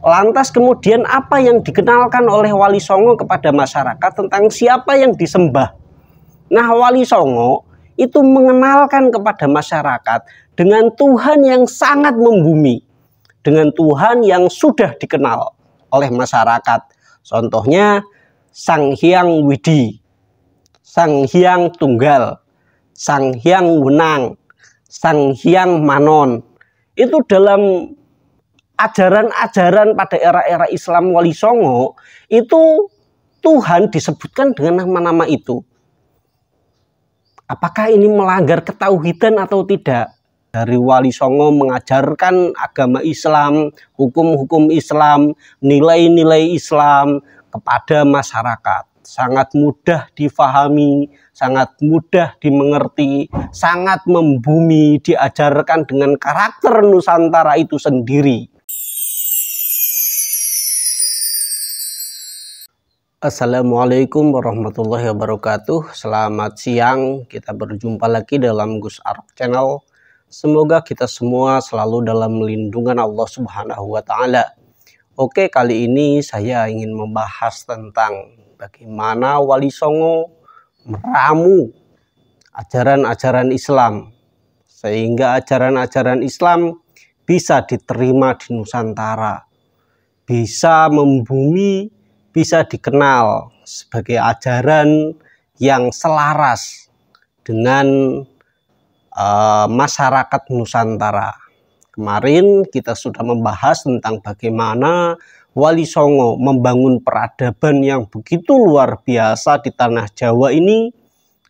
Lantas kemudian apa yang dikenalkan oleh Wali Songo kepada masyarakat tentang siapa yang disembah? Nah, Wali Songo itu mengenalkan kepada masyarakat dengan Tuhan yang sangat membumi, dengan Tuhan yang sudah dikenal oleh masyarakat. Contohnya Sang Hyang Widi, Sang Hyang Tunggal, Sang Hyang Wenang, Sang Hyang Manon. Itu dalam ajaran-ajaran pada era-era Islam Wali Songo itu Tuhan disebutkan dengan nama-nama itu. Apakah ini melanggar ketauhidan atau tidak? Dari Wali Songo mengajarkan agama Islam, hukum-hukum Islam, nilai-nilai Islam kepada masyarakat. Sangat mudah difahami, sangat mudah dimengerti, sangat membumi, diajarkan dengan karakter Nusantara itu sendiri. Assalamualaikum warahmatullahi wabarakatuh. Selamat siang, kita berjumpa lagi dalam Gus Arok Channel. Semoga kita semua selalu dalam lindungan Allah Subhanahu wa Ta'ala. Oke, kali ini saya ingin membahas tentang bagaimana Wali Songo meramu ajaran-ajaran Islam, sehingga ajaran-ajaran Islam bisa diterima di Nusantara, bisa membumi, bisa dikenal sebagai ajaran yang selaras dengan masyarakat Nusantara. Kemarin kita sudah membahas tentang bagaimana Wali Songo membangun peradaban yang begitu luar biasa di tanah Jawa ini.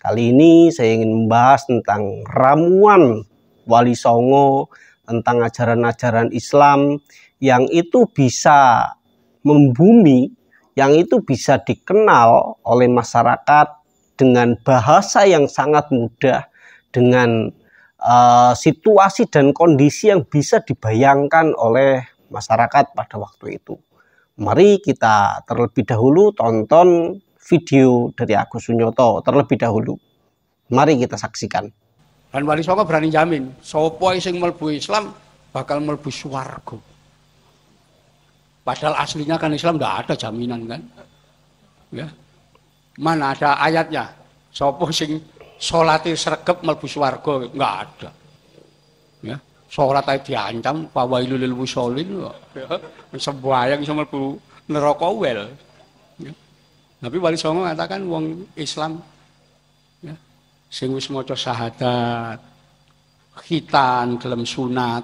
Kali ini saya ingin membahas tentang ramuan Wali Songo, tentang ajaran-ajaran Islam yang itu bisa membumi, yang itu bisa dikenal oleh masyarakat dengan bahasa yang sangat mudah, dengan situasi dan kondisi yang bisa dibayangkan oleh masyarakat pada waktu itu. Mari kita terlebih dahulu tonton video dari Agus Sunyoto terlebih dahulu. Mari kita saksikan. Dan Wali Songo berani jamin, sapa sing mlebu Islam bakal mlebu swarga. Padahal aslinya kan Islam tidak ada jaminan kan, ya. Mana ada ayatnya? Sopo sing sholati sregep mlebu swarga, nggak ada. Ya, sholat aja diancam, fawailul lil musholin, ya. Sembayang iso mlebu neraka wel. Ya. Tapi Wali Songo mengatakan wong Islam, ya, sing wis maca syahadat, khitan, gelem sunat,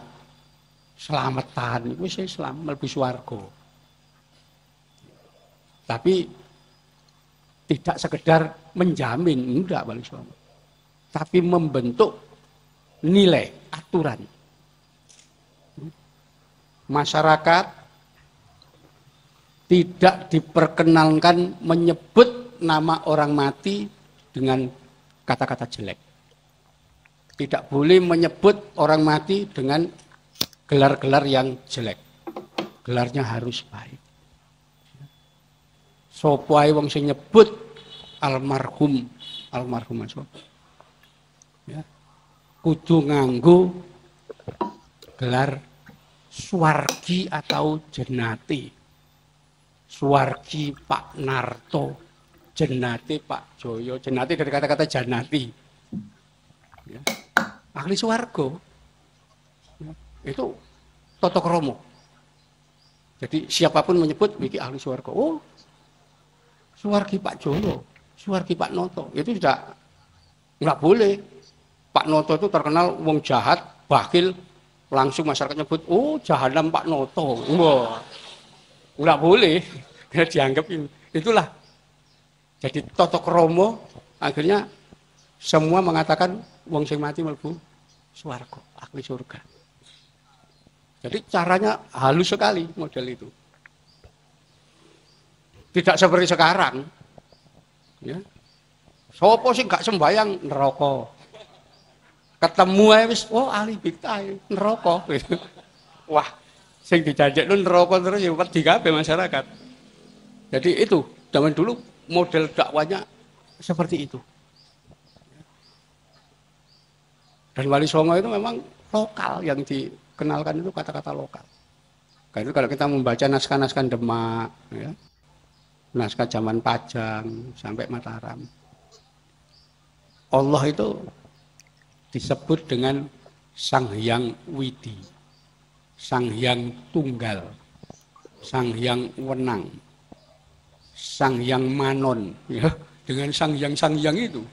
selamatan, wis Islam mlebu swarga. Tapi tidak sekedar menjamin, enggak Wali Songo. Tapi membentuk nilai, aturan. Masyarakat tidak diperkenankan menyebut nama orang mati dengan kata-kata jelek. Tidak boleh menyebut orang mati dengan gelar-gelar yang jelek. Gelarnya harus baik. Sopo ae wong sing nyebut almarhum sapa? Ya. Kudu nganggo gelar Suwargi atau Jenati. Suwargi Pak Narto, Jenati Pak Joyo. Jenati dari kata-kata Janati. Ya. Ahli swarga. Itu toto kromo. Jadi siapapun menyebut iki ahli swarga. Oh, Suwargi Pak Joyo, Suwargi Pak Noto, itu nggak boleh. Pak Noto itu terkenal wong jahat, bakhil, langsung masyarakat nyebut, oh jahanam Pak Noto. Wah, nggak boleh. Dia dianggap ini. Itulah. Jadi toto kromo, akhirnya semua mengatakan wong sing mati mlebu swarga, ahli surga. Jadi caranya halus sekali model itu. Tidak seperti sekarang. Ya. Sopo sih gak sembayang neraka. Ketemu ae wis oh ahli bid'ah neraka. Wah, sing dijajak lu neraka terus ya wedi kabeh masyarakat. Jadi itu zaman dulu model dakwanya seperti itu. Dan Wali Songo itu memang lokal, yang dikenalkan itu kata-kata lokal. Karena kalau kita membaca naskah-naskah Demak, ya, naskah zaman Pajang sampai Mataram, Allah itu disebut dengan Sang Hyang Widi, Sang Hyang Tunggal, Sang Hyang Wenang, Sang Hyang Manon, ya, dengan Sang Hyang itu.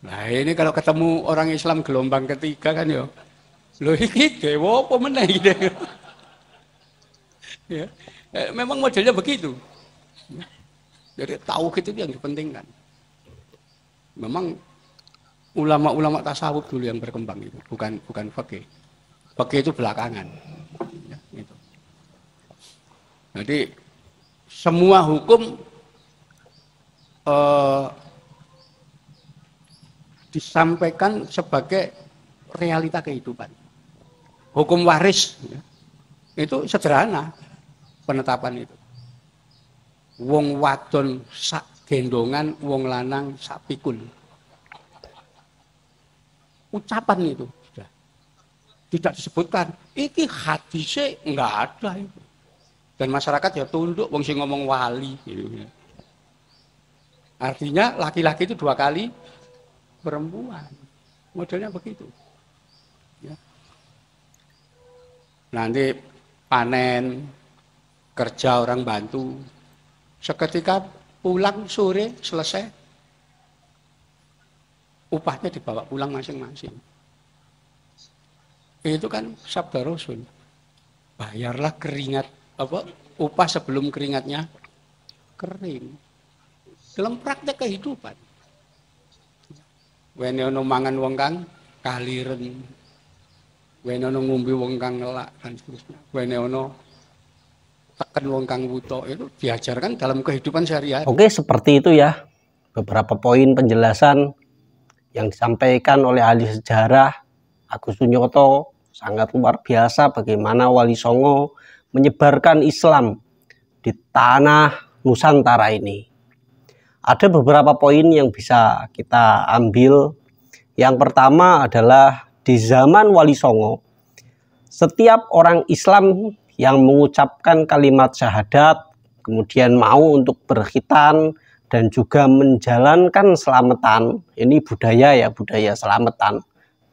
Nah ini kalau ketemu orang Islam gelombang ketiga kan ya, loh ini dewa apa meneh gitu. Ya, memang modelnya begitu. Jadi tauhid itu yang dipentingkan. Memang ulama-ulama tasawuf dulu yang berkembang itu, bukan fikih. Fikih itu belakangan. Ya, gitu. Jadi semua hukum disampaikan sebagai realita kehidupan. Hukum waris ya, itu sederhana penetapan itu. Wong wadon sak gendongan, wong lanang sak pikul. Ucapan itu sudah tidak disebutkan. Iki hadisnya enggak ada itu. Dan masyarakat ya tunduk wong sing ngomong wali gitu. Artinya laki-laki itu 2 kali perempuan. Modelnya begitu. Ya. Nanti panen, kerja orang bantu, seketika pulang sore selesai, upahnya dibawa pulang masing-masing. Itu kan sabda Rasul. Bayarlah keringat upah sebelum keringatnya kering. Dalam praktek kehidupan. Wene ono mangan wong kang kaliren. Wene ono ngombe wong kang ngelak dan seterusnya. Wene ono tekan wong kang wuta, itu diajarkan dalam kehidupan sehari-hari. Oke, seperti itu ya. Beberapa poin penjelasan yang disampaikan oleh ahli sejarah Agus Sunyoto sangat luar biasa bagaimana Wali Songo menyebarkan Islam di tanah Nusantara ini. Ada beberapa poin yang bisa kita ambil. Yang pertama adalah di zaman Wali Songo, setiap orang Islam yang mengucapkan kalimat syahadat, kemudian mau untuk berkhitan dan juga menjalankan selamatan, ini budaya ya, budaya selamatan.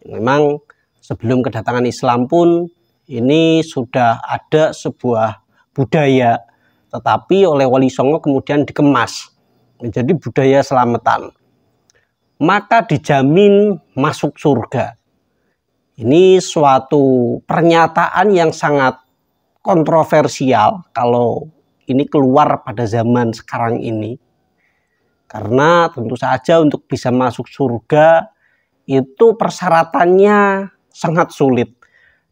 Memang sebelum kedatangan Islam pun ini sudah ada sebuah budaya, tetapi oleh Wali Songo kemudian dikemas menjadi budaya selamatan. Maka dijamin masuk surga. Ini suatu pernyataan yang sangat kontroversial kalau ini keluar pada zaman sekarang ini. Karena tentu saja untuk bisa masuk surga itu persyaratannya sangat sulit.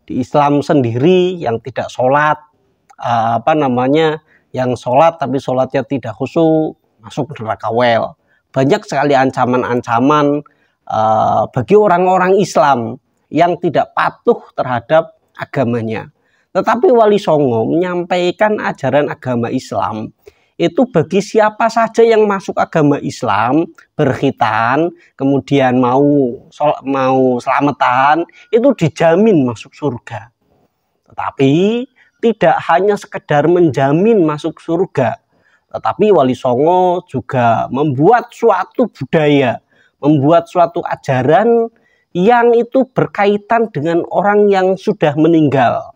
Di Islam sendiri yang tidak sholat, yang sholat tapi sholatnya tidak khusyuk, masuk neraka wel. Banyak sekali ancaman-ancaman bagi orang-orang Islam yang tidak patuh terhadap agamanya. Tetapi Wali Songo menyampaikan ajaran agama Islam itu bagi siapa saja yang masuk agama Islam, berkhitan, kemudian mau selamatan, itu dijamin masuk surga. Tetapi tidak hanya sekedar menjamin masuk surga, tetapi Wali Songo juga membuat suatu budaya, membuat suatu ajaran yang itu berkaitan dengan orang yang sudah meninggal.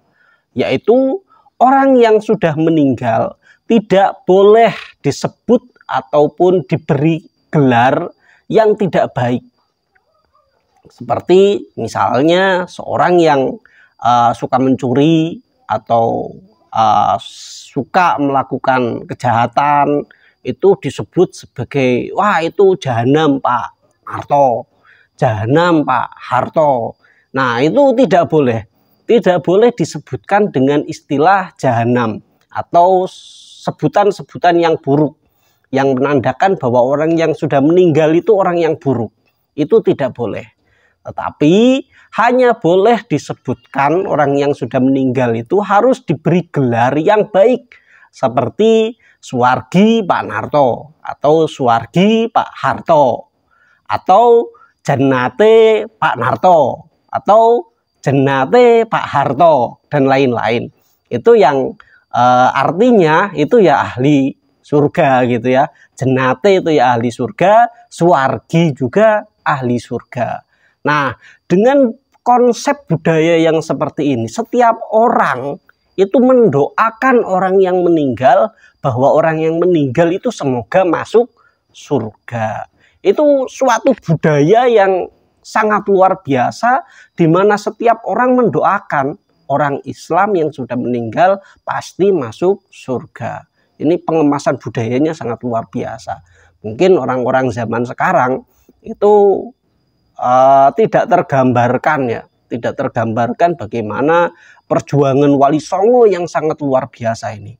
Yaitu orang yang sudah meninggal tidak boleh disebut ataupun diberi gelar yang tidak baik. Seperti misalnya seorang yang suka mencuri atau suka melakukan kejahatan itu disebut sebagai wah itu jahanam Pak Harto, jahanam Pak Harto. Nah itu tidak boleh disebutkan dengan istilah jahanam atau sebutan-sebutan yang buruk yang menandakan bahwa orang yang sudah meninggal itu orang yang buruk. Itu tidak boleh. Tetapi hanya boleh disebutkan orang yang sudah meninggal itu harus diberi gelar yang baik. Seperti Suwargi Pak Narto atau Suwargi Pak Harto atau Jannate Pak Narto atau Jannate Pak Harto dan lain-lain. Itu yang artinya itu ya ahli surga gitu ya. Jennate itu ya ahli surga, suwargi juga ahli surga. Nah, dengan konsep budaya yang seperti ini, setiap orang itu mendoakan orang yang meninggal bahwa orang yang meninggal itu semoga masuk surga. Itu suatu budaya yang sangat luar biasa, di mana setiap orang mendoakan orang Islam yang sudah meninggal pasti masuk surga. Ini pengemasan budayanya sangat luar biasa. Mungkin orang-orang zaman sekarang itu tidak tergambarkan ya, tidak tergambarkan bagaimana perjuangan Wali Songo yang sangat luar biasa ini.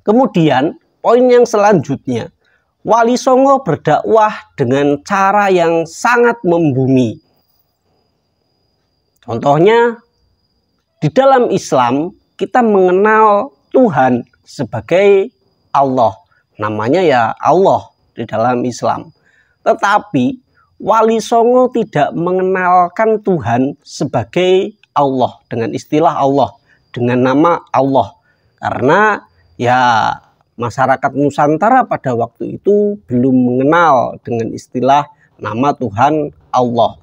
Kemudian poin yang selanjutnya, Wali Songo berdakwah dengan cara yang sangat membumi. Contohnya, di dalam Islam kita mengenal Tuhan sebagai Allah. Namanya ya Allah di dalam Islam. Tetapi Wali Songo tidak mengenalkan Tuhan sebagai Allah dengan istilah Allah, dengan nama Allah. Karena ya masyarakat Nusantara pada waktu itu belum mengenal dengan istilah nama Tuhan Allah.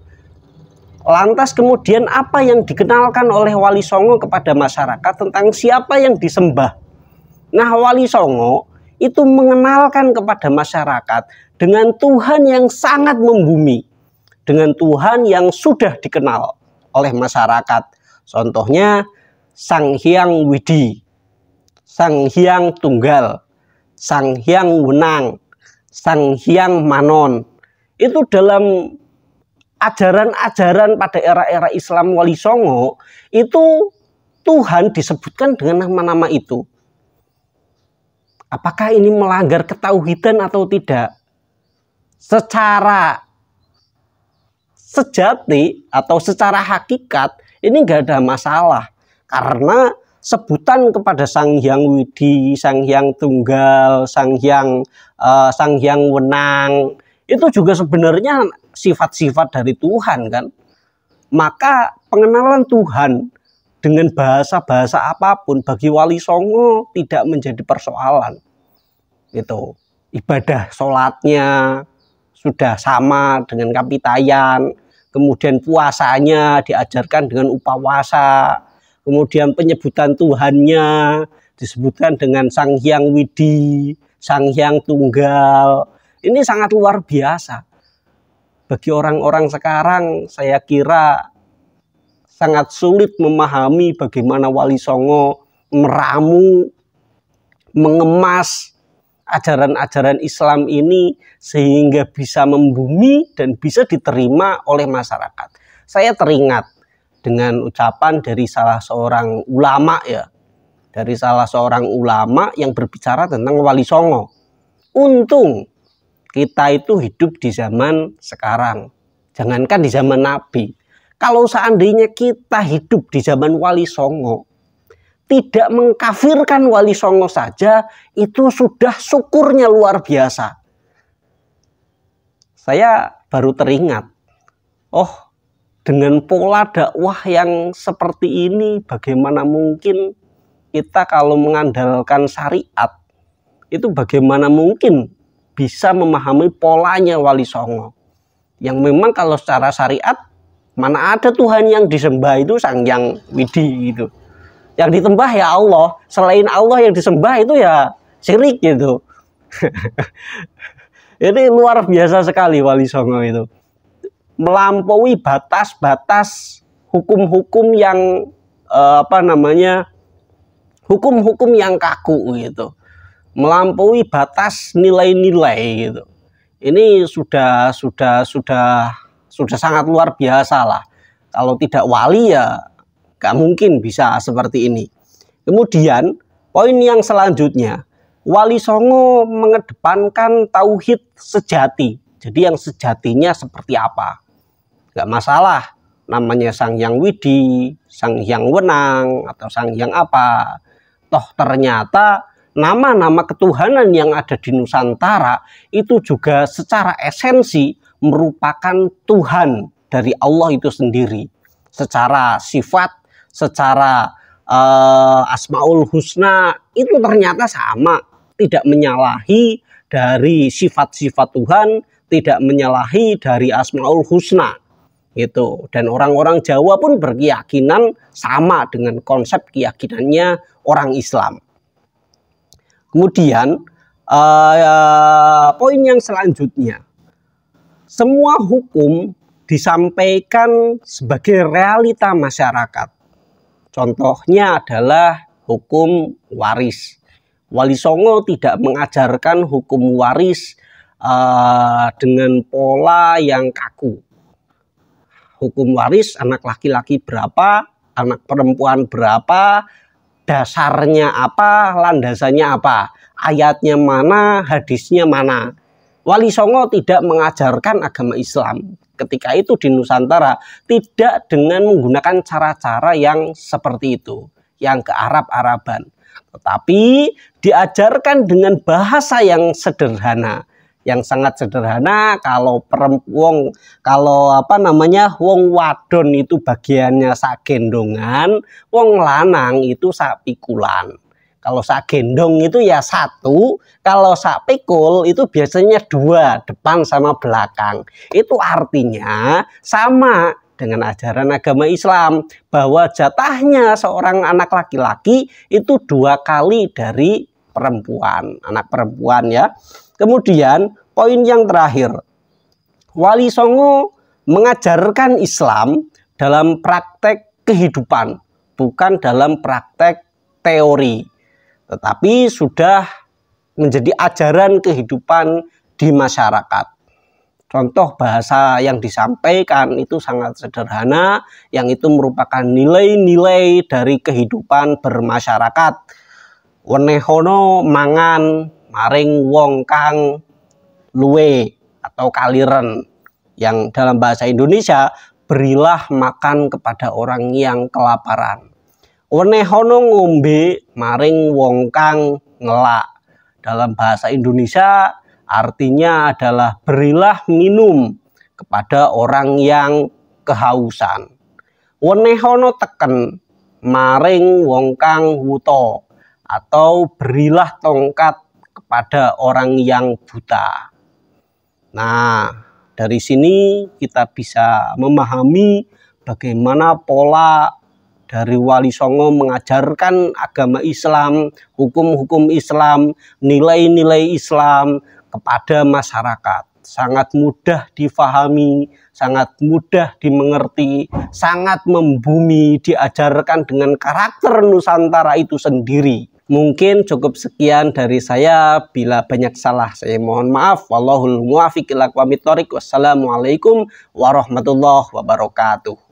Lantas kemudian apa yang dikenalkan oleh Wali Songo kepada masyarakat tentang siapa yang disembah? Nah, Wali Songo itu mengenalkan kepada masyarakat dengan Tuhan yang sangat membumi, dengan Tuhan yang sudah dikenal oleh masyarakat. Contohnya Sang Hyang Widi, Sang Hyang Tunggal, Sang Hyang Wenang, Sang Hyang Manon. Itu dalam ajaran-ajaran pada era-era Islam Wali Songo itu Tuhan disebutkan dengan nama-nama itu. Apakah ini melanggar ketauhidan atau tidak? Secara sejati atau secara hakikat ini nggak ada masalah, karena sebutan kepada Sang Hyang Widi, Sang Hyang Tunggal, Sang Hyang Wenang itu juga sebenarnya sifat-sifat dari Tuhan kan. Maka pengenalan Tuhan dengan bahasa-bahasa apapun bagi Wali Songo tidak menjadi persoalan. Itu ibadah sholatnya sudah sama dengan kapitayan, kemudian puasanya diajarkan dengan upawasa, kemudian penyebutan Tuhannya disebutkan dengan Sang Hyang Widi, Sang Hyang Tunggal. Ini sangat luar biasa. Bagi orang-orang sekarang saya kira sangat sulit memahami bagaimana Wali Songo meramu, mengemas ajaran-ajaran Islam ini sehingga bisa membumi dan bisa diterima oleh masyarakat. Saya teringat dengan ucapan dari salah seorang ulama ya, dari salah seorang ulama yang berbicara tentang Wali Songo. Untung kita itu hidup di zaman sekarang, jangankan di zaman Nabi. Kalau seandainya kita hidup di zaman Wali Songo, tidak mengkafirkan Wali Songo saja, itu sudah syukurnya luar biasa. Saya baru teringat, oh dengan pola dakwah yang seperti ini, bagaimana mungkin kita kalau mengandalkan syariat, itu bagaimana mungkin bisa memahami polanya Wali Songo. Yang memang kalau secara syariat, mana ada Tuhan yang disembah itu Sang Hyang Widi gitu. Yang disembah ya Allah, selain Allah yang disembah itu ya syirik gitu. Ini luar biasa sekali Wali Songo itu. Melampaui batas-batas hukum-hukum yang hukum-hukum yang kaku gitu. Melampaui batas nilai-nilai gitu. Ini sudah sangat luar biasa lah. Kalau tidak wali ya gak mungkin bisa seperti ini. Kemudian poin yang selanjutnya, Wali Songo mengedepankan tauhid sejati. Jadi yang sejatinya seperti apa? Gak masalah namanya Sang Hyang Widi, Sang Hyang Wenang, atau Sang Hyang apa. Toh ternyata nama-nama ketuhanan yang ada di Nusantara itu juga secara esensi merupakan Tuhan dari Allah itu sendiri. Secara sifat, secara Asmaul Husna itu ternyata sama, tidak menyalahi dari sifat-sifat Tuhan, tidak menyalahi dari Asmaul Husna gitu. Dan orang-orang Jawa pun berkeyakinan sama dengan konsep keyakinannya orang Islam. Kemudian poin yang selanjutnya, semua hukum disampaikan sebagai realita masyarakat. Contohnya adalah hukum waris. Wali Songo tidak mengajarkan hukum waris dengan pola yang kaku. Hukum waris, anak laki-laki berapa, anak perempuan berapa, dasarnya apa, landasannya apa, ayatnya mana, hadisnya mana. Wali Songo tidak mengajarkan agama Islam ketika itu di Nusantara, tidak dengan menggunakan cara-cara yang seperti itu, yang ke Arab-Araban, tetapi diajarkan dengan bahasa yang sederhana, yang sangat sederhana. Kalau perempuan, wong wadon itu bagiannya sak gendongan, wong lanang itu sak pikulan. Kalau sak gendong itu ya satu, kalau sak pikul itu biasanya dua, depan sama belakang. Itu artinya sama dengan ajaran agama Islam, bahwa jatahnya seorang anak laki-laki itu 2 kali dari perempuan, anak perempuan ya. Kemudian poin yang terakhir, Wali Songo mengajarkan Islam dalam praktek kehidupan, bukan dalam praktek teori, tetapi sudah menjadi ajaran kehidupan di masyarakat. Contoh bahasa yang disampaikan itu sangat sederhana, yang itu merupakan nilai-nilai dari kehidupan bermasyarakat. Wenehono mangan maring wong kang luwe atau kaliren, yang dalam bahasa Indonesia, berilah makan kepada orang yang kelaparan. Wenehono ngombe maring wong kang ngelak, dalam bahasa Indonesia artinya adalah berilah minum kepada orang yang kehausan. Wenehono teken maring wong kang wuto, atau berilah tongkat kepada orang yang buta. Nah, dari sini kita bisa memahami bagaimana pola dari Wali Songo mengajarkan agama Islam, hukum-hukum Islam, nilai-nilai Islam kepada masyarakat. Sangat mudah difahami, sangat mudah dimengerti, sangat membumi, diajarkan dengan karakter Nusantara itu sendiri. Mungkin cukup sekian dari saya. Bila banyak salah, saya mohon maaf. Wallahul muwaffiq ila aqwamit thoriq. Wassalamualaikum warahmatullahi wabarakatuh.